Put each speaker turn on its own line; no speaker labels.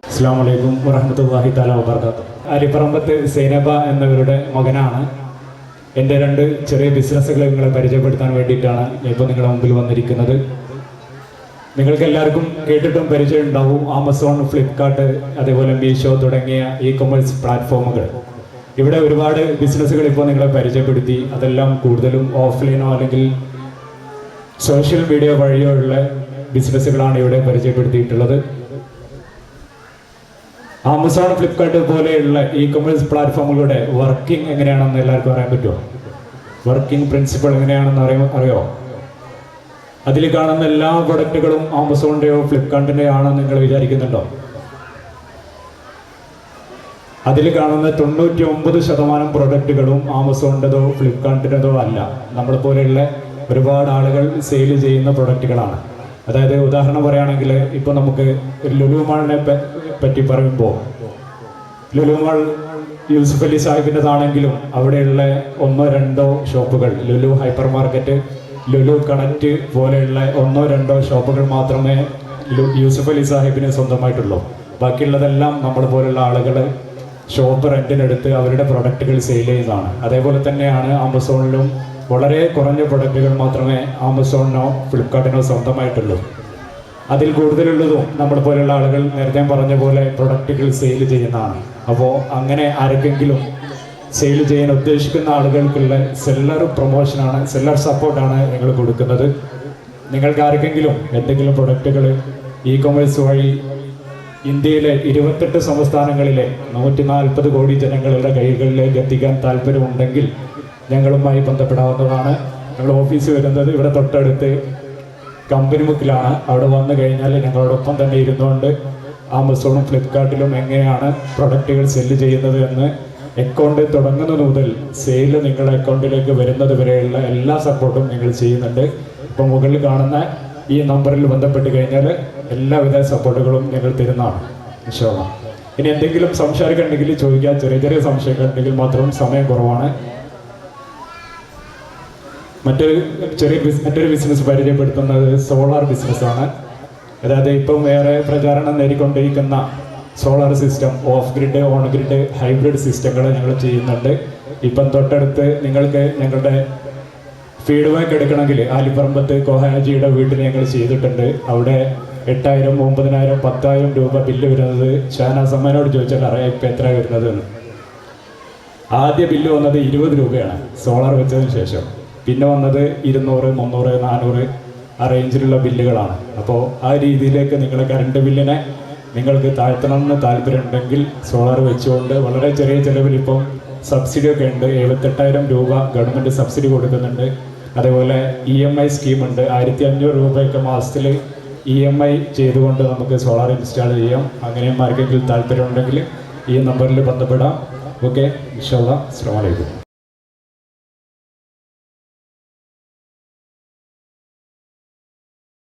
അസ്സലാമു അലൈക്കും വറഹ്മത്തുള്ളാഹി തആല വബറകാതുഹു. അരിപ്പറമ്പത്ത് സൈനബ എന്നവരുടെ മകനാണ്. എൻ്റെ 2 ചെറിയ ബിസിനസ്സുകൾ നിങ്ങളെ പരിചയപ്പെടുത്താൻ വേണ്ടിയിട്ടാണ് ഇപ്പോൾ നിങ്ങളുടെ മുമ്പിൽ വന്നിരിക്കുന്നത്. നിങ്ങൾക്ക് എല്ലാവർക്കും കേട്ടിട്ടും പരിചയം ഉണ്ടാവും. ആമസോൺ, ഫ്ലിപ്കാർട്ട്, അതേപോലെ മീഷോ തുടങ്ങിയ ഇ-കൊമേഴ്സ് പ്ലാറ്റ്ഫോമുകൾ. ഇവിടെ ഒരുപാട് ബിസിനസ്സുകൾ ഇപ്പോൾ നിങ്ങളെ പരിചയപ്പെടുത്തി. അതെല്ലാം കൂടുതലും ഓഫ്ലൈനോ അല്ലെങ്കിൽ സോഷ്യൽ മീഡിയ വഴിയോ ഉള്ള ബിസിനസ്സുകളാണ് ഇവിടെ പരിചയപ്പെടുത്തിയിട്ടുള്ളത്. ആമസോൺ, ഫ്ലിപ്കാർട്ട് പോലെയുള്ള ഇ-കൊമേഴ്സ് പ്ലാറ്റ്ഫോമുകളുടെ വർക്കിംഗ് എങ്ങനെയാണെന്ന് എല്ലാവർക്കും അറിയാൻ പറ്റുമോ? വർക്കിംഗ് പ്രിൻസിപ്പിൾ എങ്ങനെയാണെന്ന് അറിയോ? അതിൽ കാണുന്ന എല്ലാ പ്രൊഡക്റ്റുകളും ആമസോണിൻ്റെയോ ഫ്ലിപ്കാർട്ടിൻ്റെയോ ആണെന്ന് നിങ്ങൾ വിചാരിക്കുന്നുണ്ടോ? അതിൽ കാണുന്ന 99% പ്രൊഡക്റ്റുകളും ആമസോണിൻ്റെതോ ഫ്ലിപ്കാർട്ടിൻ്റെതോ അല്ല. നമ്മളെ പോലെയുള്ള ഒരുപാട് ആളുകൾ സെയിൽ ചെയ്യുന്ന പ്രൊഡക്റ്റുകളാണ്. അതായത് ഉദാഹരണം പറയുകയാണെങ്കിൽ ഇപ്പോൾ നമുക്ക് ലുലു മാളിനെ പറ്റി പറയുമ്പോൾ, ലുലു മാൾ യൂസുഫ് അലി സാഹിബിൻ്റെതാണെങ്കിലും അവിടെയുള്ള 1-2 ഷോപ്പുകൾ, Lulu hyper market, Lulu connect പോലെയുള്ള 1-2 ഷോപ്പുകൾ മാത്രമേ യൂസുഫ് അലി സാഹിബിന് സ്വന്തമായിട്ടുള്ളൂ. ബാക്കിയുള്ളതെല്ലാം നമ്മളെ പോലുള്ള ആളുകൾ ഷോപ്പ് റെൻറ്റിനെടുത്ത് അവരുടെ പ്രൊഡക്റ്റുകൾ സെയിൽ ചെയ്യുന്നതാണ്. അതേപോലെ തന്നെയാണ് ആമസോണിലും വളരെ കുറഞ്ഞ പ്രൊഡക്റ്റുകൾ മാത്രമേ ആമസോണിനോ ഫ്ലിപ്കാർട്ടിനോ സ്വന്തമായിട്ടുള്ളൂ. അതിൽ കൂടുതലുള്ളതും നമ്മളെ പോലെയുള്ള ആളുകൾ നേരത്തെ പറഞ്ഞ പോലെ പ്രൊഡക്റ്റുകൾ സെയിൽ ചെയ്യുന്നതാണ്. അപ്പോൾ അങ്ങനെ ആർക്കെങ്കിലും സെയിൽ ചെയ്യാൻ ഉദ്ദേശിക്കുന്ന ആളുകൾക്കുള്ള സെല്ലർ പ്രൊമോഷനാണ്, സെല്ലർ സപ്പോർട്ടാണ് നിങ്ങൾ കൊടുക്കുന്നത്. നിങ്ങൾക്ക് ആർക്കെങ്കിലും എന്തെങ്കിലും പ്രൊഡക്റ്റുകൾ ഇ-കൊമേഴ്സ് വഴി ഇന്ത്യയിലെ 28 സംസ്ഥാനങ്ങളിലെ 140 കോടി ജനങ്ങളുടെ കൈകളിലേക്ക് എത്തിക്കാൻ താല്പര്യമുണ്ടെങ്കിൽ ഞങ്ങളുമായി ബന്ധപ്പെടാവുന്നതാണ്. ഞങ്ങൾ ഓഫീസ് വരുന്നത് ഇവിടെ തൊട്ടടുത്ത് കമ്പനി മുക്കിലാണ്. അവിടെ വന്നു കഴിഞ്ഞാൽ ഞങ്ങളോടൊപ്പം തന്നെ ഇരുന്നുകൊണ്ട് ആമസോണും ഫ്ലിപ്കാർട്ടിലും എങ്ങനെയാണ് പ്രൊഡക്റ്റുകൾ സെല്ല് ചെയ്യുന്നത് എന്ന് അക്കൗണ്ട് തുടങ്ങുന്നത് മുതൽ സെയിൽ നിങ്ങളുടെ അക്കൗണ്ടിലേക്ക് വരുന്നത് വരെയുള്ള എല്ലാ സപ്പോർട്ടും ഞങ്ങൾ ചെയ്യുന്നുണ്ട്. ഇപ്പോൾ മുകളിൽ കാണുന്ന ഈ നമ്പറിൽ ബന്ധപ്പെട്ട് കഴിഞ്ഞാൽ എല്ലാവിധ സപ്പോർട്ടുകളും ഞങ്ങൾ തരുന്നതാണ് ഇൻഷാ അല്ലാഹ്. ഇനി എന്തെങ്കിലും സംശയമൊക്കെ ഉണ്ടെങ്കിൽ ചോദിക്കാൻ, ചെറിയ ചെറിയ സംശയങ്ങൾ ഉണ്ടെങ്കിൽ മാത്രം, സമയം കുറവാണ്. മറ്റൊരു ബിസിനസ് പരിചയപ്പെടുത്തുന്നത് സോളാർ ബിസിനസ്സാണ്. അതായത് ഇപ്പം വേറെ പ്രചാരണം നേടിക്കൊണ്ടിരിക്കുന്ന solar system, off grid, on grid, hybrid സിസ്റ്റങ്ങൾ ഞങ്ങൾ ചെയ്യുന്നുണ്ട്. ഇപ്പം തൊട്ടടുത്ത് നിങ്ങൾക്ക് ഞങ്ങളുടെ ഫീഡ്ബാക്ക് എടുക്കണമെങ്കിൽ ആലിപ്പറമ്പത്ത് കോഹാജിയുടെ വീട്ടിൽ ഞങ്ങൾ ചെയ്തിട്ടുണ്ട്. അവിടെ 8,000, 9,000, 10,000 രൂപ ബില്ല് വരുന്നത് ഷാനാസ് അമ്മേനോട് ചോദിച്ചാൽ അറിയാം ഇപ്പം എത്ര വരുന്നത് എന്ന്. ആദ്യ ബില്ല് വന്നത് 20 രൂപയാണ് സോളാർ വെച്ചതിന് ശേഷം. പിന്നെ വന്നത് 200, 300, 400 ആ റേഞ്ചിലുള്ള ബില്ലുകളാണ്. അപ്പോൾ ആ രീതിയിലേക്ക് നിങ്ങളുടെ കറണ്ട് ബില്ലിനെ നിങ്ങൾക്ക് താഴ്ത്തണമെന്ന് താല്പര്യമുണ്ടെങ്കിൽ സോളാർ വെച്ചുകൊണ്ട് വളരെ ചെറിയ ചിലവിൽ ഇപ്പം സബ്സിഡിയൊക്കെ ഉണ്ട്. 78,000 രൂപ ഗവൺമെൻറ് സബ്സിഡി കൊടുക്കുന്നുണ്ട്. അതേപോലെ EMI സ്കീമുണ്ട്. 1,500 രൂപയൊക്കെ മാസത്തിൽ EMI ചെയ്തുകൊണ്ട് നമുക്ക് സോളാർ ഇൻസ്റ്റാൾ ചെയ്യാം. അങ്ങനെയും ആർക്കെങ്കിലും താല്പര്യമുണ്ടെങ്കിൽ ഈ നമ്പറിൽ ബന്ധപ്പെടാം. ഓക്കെ, ഇൻഷാ അല്ലാഹ്. അസ്സലാമു അലൈക്കും.